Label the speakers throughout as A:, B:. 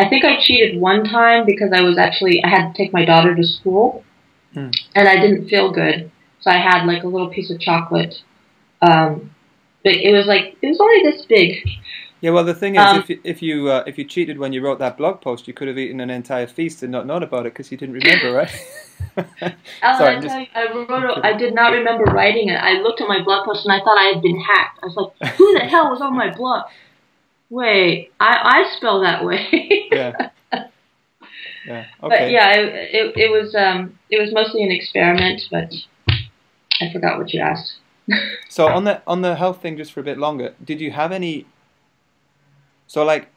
A: I think I cheated one time because I had to take my daughter to school, and I didn't feel good, so I had like a little piece of chocolate. But it was only this big.
B: Yeah, well, the thing is, if you cheated when you wrote that blog post, you could have eaten an entire feast and not known about it because you didn't remember, right?
A: Alan,
B: Sorry,
A: I tell you, I did not remember writing it. I looked at my blog post and I thought I had been hacked. I was like, who the hell was on my blog? Wait, I spell that way.
B: Yeah. Yeah. Okay.
A: But yeah, it was mostly an experiment, but I forgot what you asked.
B: So on the health thing, just for a bit longer, did you have any? So like,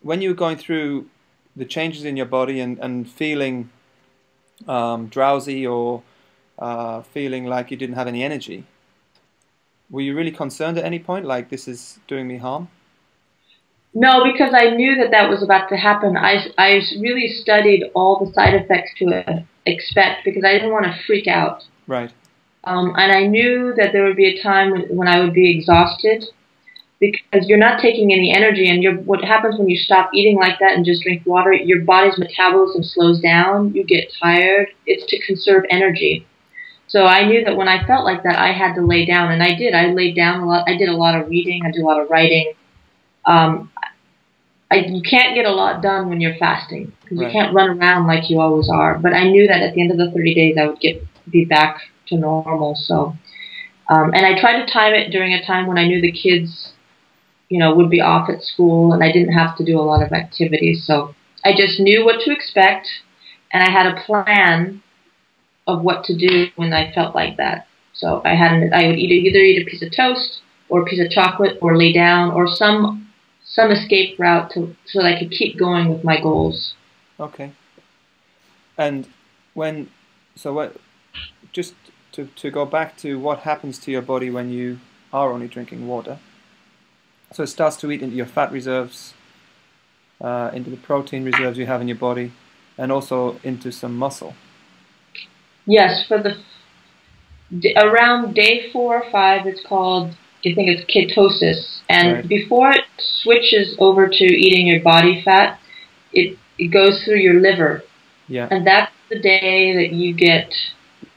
B: when you were going through the changes in your body and feeling drowsy or feeling like you didn't have any energy, were you really concerned at any point, like this is doing me harm?
A: No, because I knew that was about to happen. I really studied all the side effects to expect because I didn't want to freak out.
B: Right.
A: And I knew that there would be a time when I would be exhausted because you're not taking any energy. And what happens when you stop eating like that and just drink water, your body's metabolism slows down. You get tired. It's to conserve energy. So I knew that when I felt like that, I had to lay down. And I did. I laid down a lot. I did a lot of reading. I did a lot of writing. You can't get a lot done when you're fasting because you can't run around like you always are. But I knew that at the end of the 30 days, I would be back to normal. So, and I tried to time it during a time when I knew the kids, would be off at school and I didn't have to do a lot of activities. So I just knew what to expect, and I had a plan of what to do when I felt like that. So I would either eat a piece of toast or a piece of chocolate or lay down or some escape route so that I could keep going with my goals.
B: Okay. And just to go back to what happens to your body when you are only drinking water. So it starts to eat into your fat reserves, into the protein reserves you have in your body, and also into some muscle.
A: Yes, around day 4 or 5, it's called, I think it's ketosis. And before it switches over to eating your body fat, it goes through your liver.
B: Yeah.
A: And that's the day that you get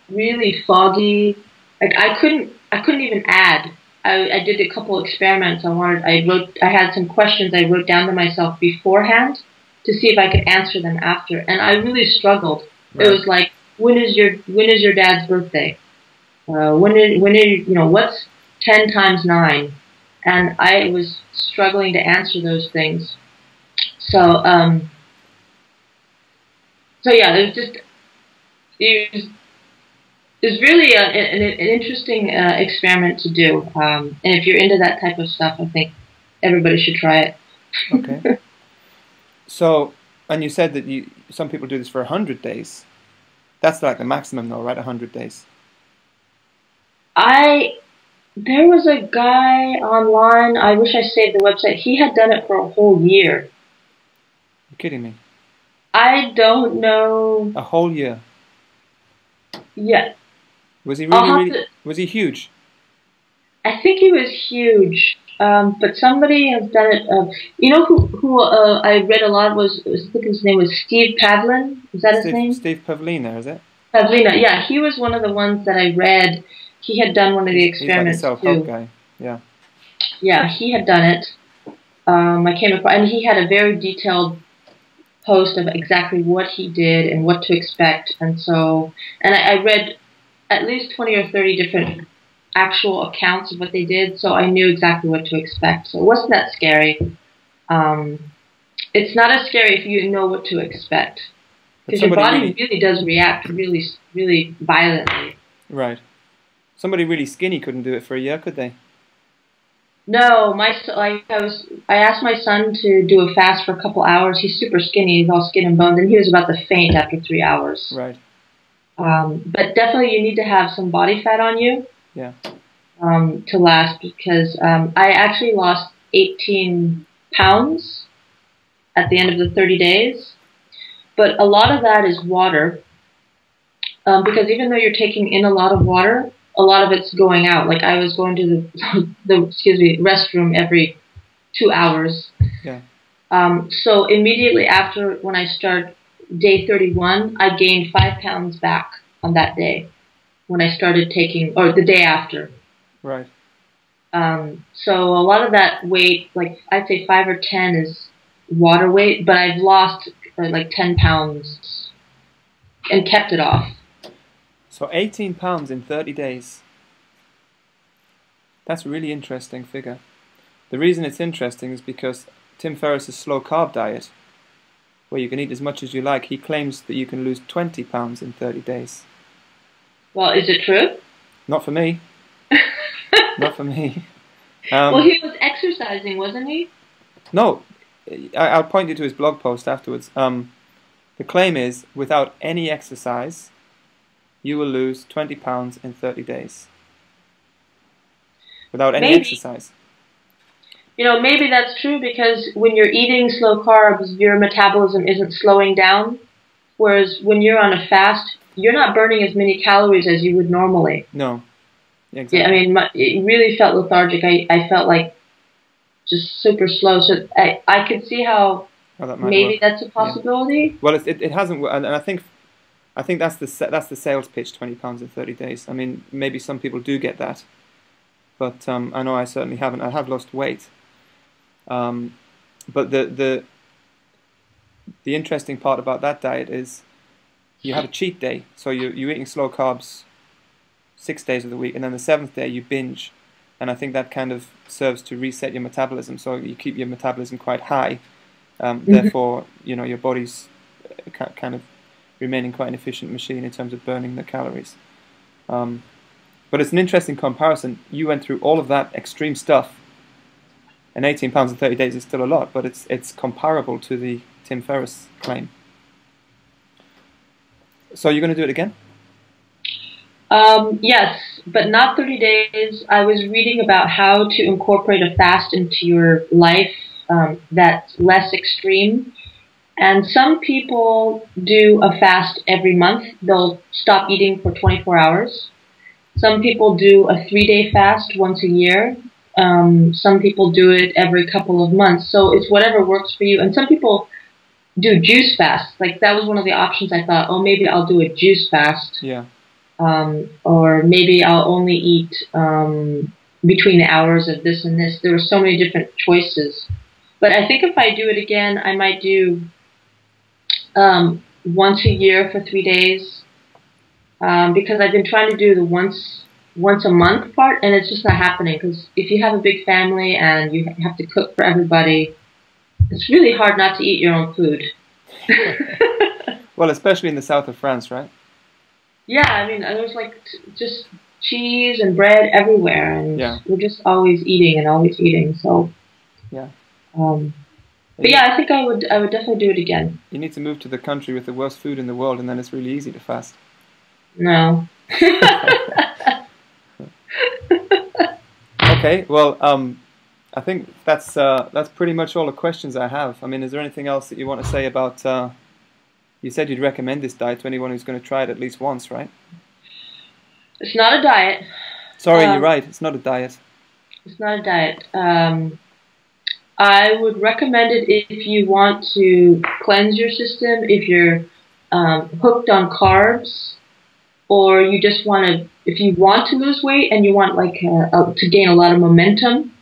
A: really foggy. Like I couldn't even add. I did a couple experiments. I had some questions I wrote down to myself beforehand to see if I could answer them after. And I really struggled. It was like, when is your dad's birthday? What's 10 times 9? And I was struggling to answer those things. So yeah, it was really an interesting experiment to do. And if you're into that type of stuff, I think everybody should try it.
B: Okay. So, and you said that some people do this for 100 days. That's like the maximum though, right? 100 days.
A: There was a guy online, I wish I saved the website, he had done it for a whole year.
B: You're kidding me.
A: I don't know.
B: A whole year?
A: Yeah.
B: Was he was he huge?
A: I think he was huge. But somebody has done it. You know who I read a lot I think his name was Steve Pavlin. Is that his name?
B: Steve Pavlina, is it?
A: Pavlina, yeah. He was one of the ones that I read. He had done one of the experiments
B: he's like a self-help guy. Yeah.
A: Yeah, he had done it. I came across, and he had a very detailed post of exactly what he did and what to expect. And I read at least 20 or 30 different actual accounts of what they did, so I knew exactly what to expect. So it wasn't that scary. It's not as scary if you know what to expect, because your body really does react really, really violently.
B: Right. Somebody really skinny couldn't do it for a year, could they?
A: No, I asked my son to do a fast for a couple hours. He's super skinny, he's all skin and bones, and he was about to faint after 3 hours.
B: Right.
A: But definitely you need to have some body fat on you.
B: Yeah.
A: To last, because I actually lost 18 pounds at the end of the 30 days. But a lot of that is water, because even though you're taking in a lot of water, a lot of it's going out. Like I was going to the restroom every 2 hours.
B: Yeah.
A: So immediately after, when I start day 31, I gained 5 pounds back on that day when I started taking, or the day after.
B: Right.
A: So a lot of that weight, like I'd say 5 or 10 is water weight, but I've lost like 10 pounds and kept it off.
B: So 18 pounds in 30 days. That's a really interesting figure. The reason it's interesting is because Tim Ferriss's slow carb diet, where you can eat as much as you like, he claims that you can lose 20 pounds in 30 days.
A: Well, is it true?
B: Not for me. Not for me.
A: Well, he was exercising, wasn't he?
B: No, I'll point you to his blog post afterwards. The claim is, without any exercise, you will lose 20 pounds in 30 days. Without any exercise.
A: You know, maybe that's true because when you're eating slow carbs, your metabolism isn't slowing down. Whereas when you're on a fast, you're not burning as many calories as you would normally.
B: No. Exactly.
A: Yeah, I mean, it really felt lethargic. I felt like just super slow. So I could see how maybe that's a possibility.
B: Yeah. Well, it hasn't, and I think that's the sales pitch: 20 pounds in 30 days. I mean, maybe some people do get that, but I know I certainly haven't. I have lost weight, but the interesting part about that diet is you have a cheat day. So you're eating slow carbs 6 days of the week, and then the 7th day you binge, and I think that kind of serves to reset your metabolism. So you keep your metabolism quite high. Therefore, you know, your body's kind of remaining quite an efficient machine in terms of burning the calories. But it's an interesting comparison. You went through all of that extreme stuff, and 18 pounds in 30 days is still a lot, but it's comparable to the Tim Ferriss claim. So you're going to do it again?
A: Yes, but not 30 days. I was reading about how to incorporate a fast into your life that's less extreme. And some people do a fast every month. They'll stop eating for 24 hours. Some people do a 3-day fast once a year. Some people do it every couple of months. So it's whatever works for you. And some people do juice fasts. Like that was one of the options. I thought, oh, maybe I'll do a juice fast.
B: Yeah.
A: Or maybe I'll only eat between the hours of this and this. There were so many different choices. But I think if I do it again, I might do once a year for 3 days, because I've been trying to do the once a month part, and it's just not happening. Because if you have a big family and you have to cook for everybody, it's really hard not to eat your own food.
B: Well, especially in the south of France, right?
A: Yeah, I mean, there's like just cheese and bread everywhere, and we're just always eating and always eating. So
B: yeah.
A: But yeah, I think I would definitely do it again.
B: You need to move to the country with the worst food in the world, and then it's really easy to fast.
A: No.
B: Okay, well, I think that's pretty much all the questions I have. I mean, is there anything else that you want to say about? You said you'd recommend this diet to anyone who's going to try it at least once, right?
A: It's not a diet.
B: Sorry, you're right. It's not a diet.
A: It's not a diet. I would recommend it if you want to cleanse your system, if you're hooked on carbs, or you just want to, if you want to lose weight and you want like to gain a lot of momentum,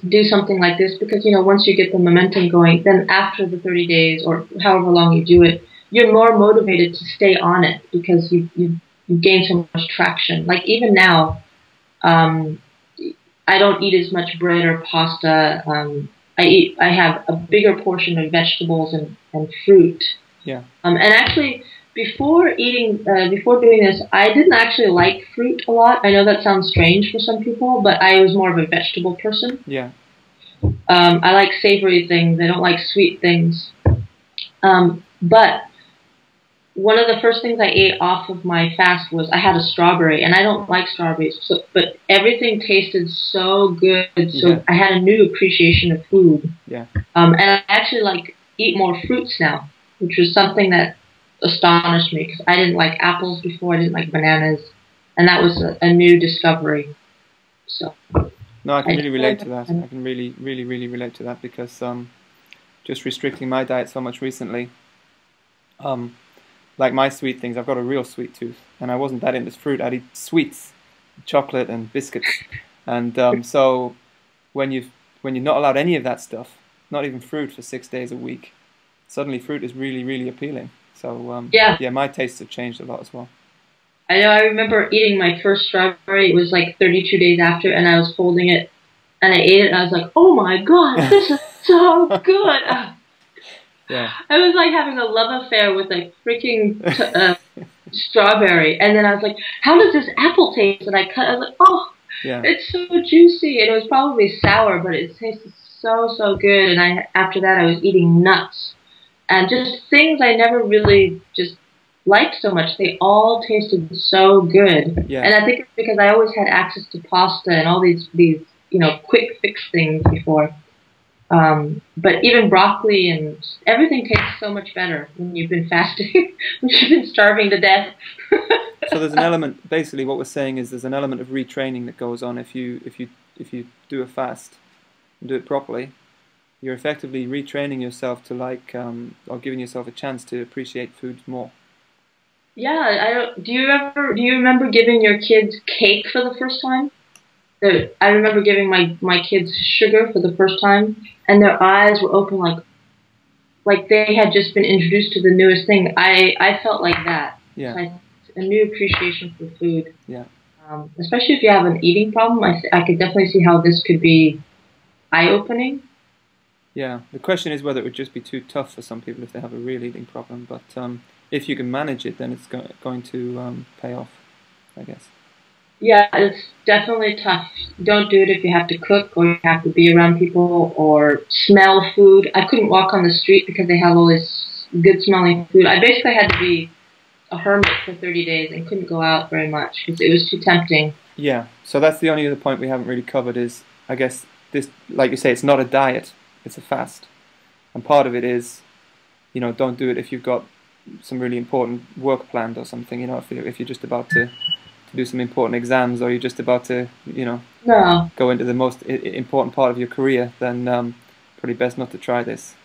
A: do something like this, because you know once you get the momentum going, then after the 30 days or however long you do it, you're more motivated to stay on it because you gain so much traction. Like even now, I don't eat as much bread or pasta. I have a bigger portion of vegetables and fruit.
B: Yeah.
A: And actually, before doing this, I didn't actually like fruit a lot. I know that sounds strange for some people, but I was more of a vegetable person.
B: Yeah.
A: I like savory things. I don't like sweet things. But one of the first things I ate off of my fast was I had a strawberry, and I don't like strawberries, but everything tasted so good. So I had a new appreciation of food.
B: Yeah.
A: And I actually eat more fruits now, which was something that astonished me because I didn't like apples before. I didn't like bananas, and that was a new discovery. So.
B: No, I can really relate to that. I can really relate to that because just restricting my diet so much recently. Like my sweet things, I've got a real sweet tooth, and I wasn't that into fruit. I'd eat sweets, chocolate and biscuits, and so when you're not allowed any of that stuff, not even fruit for 6 days a week, suddenly fruit is really, really appealing. So yeah, my tastes have changed a lot as well.
A: I know. I remember eating my first strawberry. It was like 32 days after, and I was holding it, and I ate it, and I was like, "Oh my god, this is so good!"
B: Yeah.
A: I was like having a love affair with a freaking strawberry, and then I was like, "How does this apple taste?" And I was like, "Oh,
B: yeah,
A: it's so juicy." And it was probably sour, but it tasted so good. And after that, I was eating nuts and just things I never really just liked so much. They all tasted so good.
B: Yeah.
A: And I think it's because I always had access to pasta and all these quick fix things before. But even broccoli and everything tastes so much better when you've been fasting, when you've been starving to death.
B: So there's an element. Basically, what we're saying is there's an element of retraining that goes on if you do a fast and do it properly. You're effectively retraining yourself to or giving yourself a chance to appreciate food more.
A: Yeah, do you remember giving your kids cake for the first time? I remember giving my kids sugar for the first time, and their eyes were open like they had just been introduced to the newest thing. I felt like that.
B: Yeah.
A: A new appreciation for food.
B: Yeah.
A: Especially if you have an eating problem, I could definitely see how this could be eye-opening.
B: Yeah. The question is whether it would just be too tough for some people if they have a real eating problem. But if you can manage it, then it's going to pay off, I guess.
A: Yeah, it's definitely tough. Don't do it if you have to cook or you have to be around people or smell food. I couldn't walk on the street because they have all this good-smelling food. I basically had to be a hermit for 30 days and couldn't go out very much because it was too tempting.
B: Yeah, so that's the only other point we haven't really covered is, I guess, this, like you say, it's not a diet, it's a fast. And part of it is, don't do it if you've got some really important work planned or something, if you're just about to do some important exams or you're just about to, go into the most important part of your career, then probably best not to try this.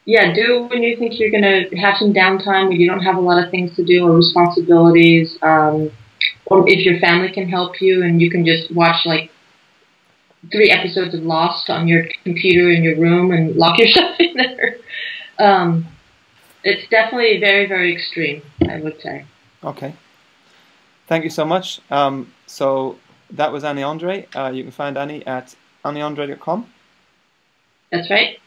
A: Yeah, do when you think you're going to have some downtime when you don't have a lot of things to do or responsibilities, or if your family can help you and you can just watch like 3 episodes of Lost on your computer in your room and lock yourself in there. It's definitely very, very extreme, I would say.
B: Okay. Thank you so much. So that was Annie Andre. You can find Annie at annieandre.com.
A: That's right.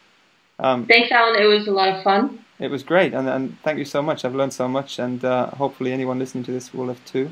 A: Thanks, Alan. It was a lot of fun.
B: It was great, and thank you so much. I've learned so much, and hopefully anyone listening to this will have too.